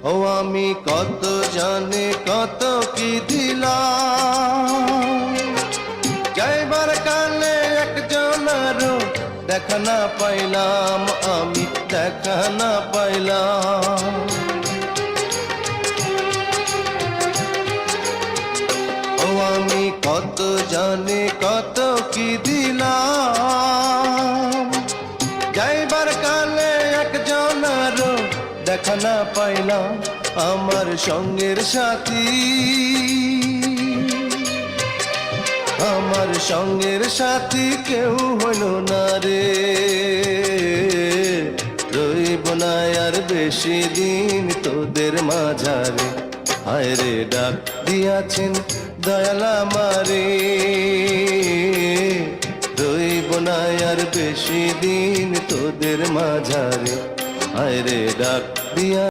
ও আমি কত জানি কত কি দিলাম, যাইবার কালে একজনেরও দেখা না পাইলাম, আমি দেখা না পাইলাম। ও আমি কত জানি কত কি দিলাম, যাইবার কালে একজনেরও দেখা না পাইলাম। আমার সঙ্গের সাথী, আমার সঙ্গের সাথী কেউ হইল না রে, রইব না আর বেশি দিন তোদের মাঝারে। হায় রে ডাক দিয়াছেন দয়াল আমারে, রইব না আর বেশি দিন তোদের মাঝারে। হায় রে ডাক দিয়া